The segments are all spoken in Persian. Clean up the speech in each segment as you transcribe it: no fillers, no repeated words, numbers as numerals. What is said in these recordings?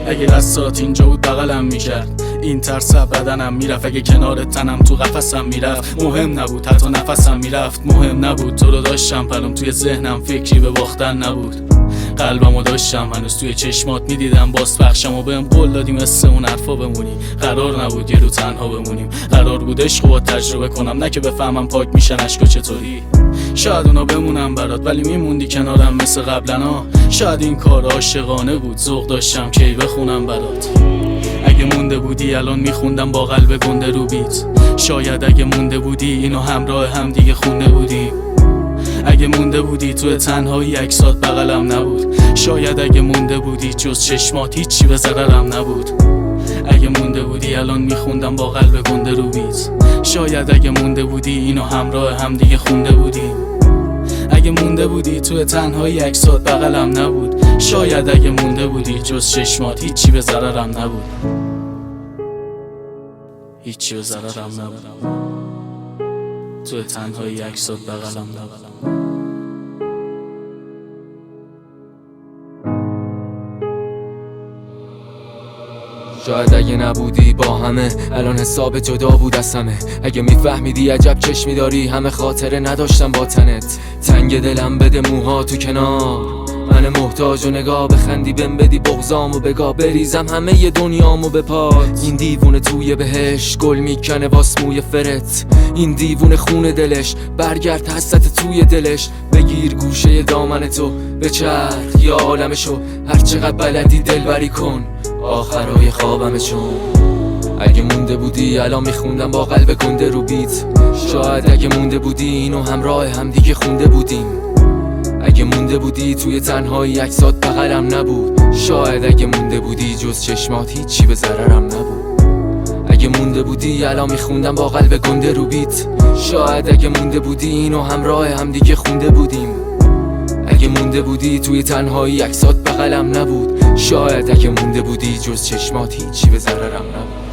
اگه دستات اینجا بود بغلم میکرد، این ترس بدنم میرفت. اگه کنار تنم تو قفسم میرفت، مهم نبود حتی نفسم میرفت. مهم نبود تو رو داشتم پرم توی ذهنم، فکری به باختن نبود. قلبمو داشتم هنوز توی چشمات میدیدم، باز بخشم و بهم قول دادی مثل اون حرفا بمونی. قرار نبود یه رو تنها بمونیم، قرار بود عشق رو تجربه کنم، نه که بفهمم پاک میشن عشقا چطوری. شاید اونا بمونم برات ولی میموندی کنارم مثل قبلنا. شاید این کار عاشقانه بود، ذوق داشتم کی بخونم برات. اگه مونده بودی الان میخوندم با قلب گنده رو بیت. شاید اگه مونده بودی اینو همراه هم دیگه خونده بودیم. اگه مونده بودی توی تنهایی عکسات بغلم نبود. شاید اگه مونده بودی جز چشمات هیچی به ضررم نبود. اگه مونده بودی الان میخوندم با قلب گنده رو بیت. شاید اگه مونده بودی اینو همراه هم دیگه خونده بودیم. اگه مونده بودی توی تنهایی عکسات بغلم نبود. شاید اگه مونده بودی جز چشمات هیچی به ضررم نبود. هیچی به ضررم نبود. توی تنهایی عکسات بغلم نبود. شاید اگه نبودی با همه الان حساب جدا بود از همه. اگه میفهمیدی عجب چشمی داری، همه خاطره نداشتم با تنت. تنگ دلم بده موها تو کنار، من محتاج و نگاه بخندی بهم بدی بغضامو بگاه، بریزم همه ی دنیامو به پات. این دیوونه توی بهش گل میکنه واس موی فرت، این دیوونه خونه دلش برگرد حسرت توی دلش. بگیر گوشه دامن تو بچرخ یا عالمشو، هرچقدر بلدی دلبری کن آخرای خوابم چون. اگه مونده بودی الان میخوندم با قلب گنده رو بیت. شاید اگه مونده بودی اینو همراه هم دیگه خونده بودیم. اگه مونده بودی توی تنهایی عکسات بغلم نبود. شاید اگه مونده بودی جز چشمات هیچی به ضررم نبود. اگه مونده بودی الان میخوندم با قلب گنده رو بیت. شاید اگه مونده بودی اینو همراه هم دیگه خونده بودیم. اگه مونده بودی توی تنهایی عکسات بغلم نبود. شاید اگه مونده بودی جز چشمات هیچی به ضررم نبود.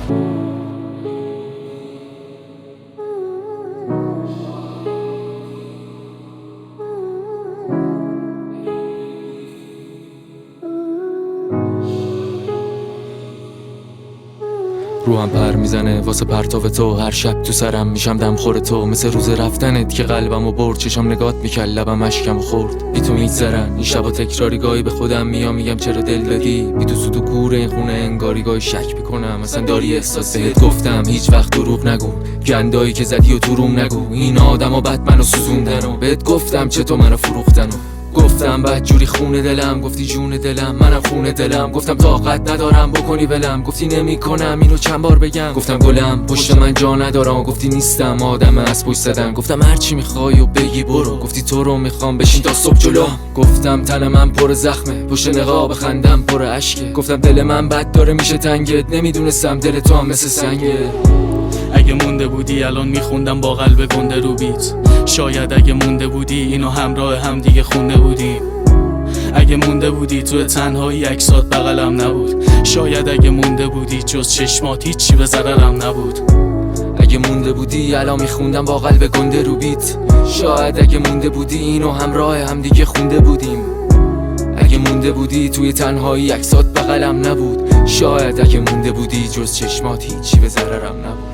روحم پر میزنه واسه پرتاو تو، هر شب تو سرم میشم دمخور تو. مثل روز رفتنت که قلبمو برد، چشم نگات میکرد لبم اشکمو خورد. بی تو میگذرن این شبا تکراری، گاهی به خودم میگم چرا دل دادی. بی تو سود و گور این خونه انگاری، گاهی شک میکنم مثلا داری احساس. بهت گفتم هیچ وقت دروغ نگو، گندایی که زدی و تو روم نگو. این آدما بد منو سوزوندن و بهت گفتم چطور منو فروختن و گفتم بعد جوری خونه دلم، گفتی جون دلم منم خونه دلم. گفتم طاقت ندارم بکنی ولم، گفتی نمی کنم اینو چند بار بگم. گفتم گلم پشت من جا ندارم، گفتی نیستم آدم از پشت زدن. گفتم هرچی میخوای و بگی برو، گفتی تو رو میخوام بشین تا صبح جلو. گفتم تن من پر زخمه، پشت نقاب خندم پر اشکه. گفتم دل من بد داره میشه تنگت، نمیدونستم دل تو هم مثل سنگه. اگه مونده بودی الان میخوندم با قلب گنده رو بیت. شاید اگه مونده بودی اینو همراه هم دیگه خونده بودیم. اگه مونده بودی توی تنهایی عکسات بغلم نبود. شاید اگه مونده بودی جز چشمات هیچی به ضررم نبود. اگه مونده بودی الان میخوندم با قلب گنده رو بیت. شاید اگه مونده بودی اینو همراه هم دیگه خونده بودیم. اگه مونده بودی توی تنهایی عکسات بغلم نبود. شاید اگه مونده بودی جز چشمات هیچی به ضررم نبود.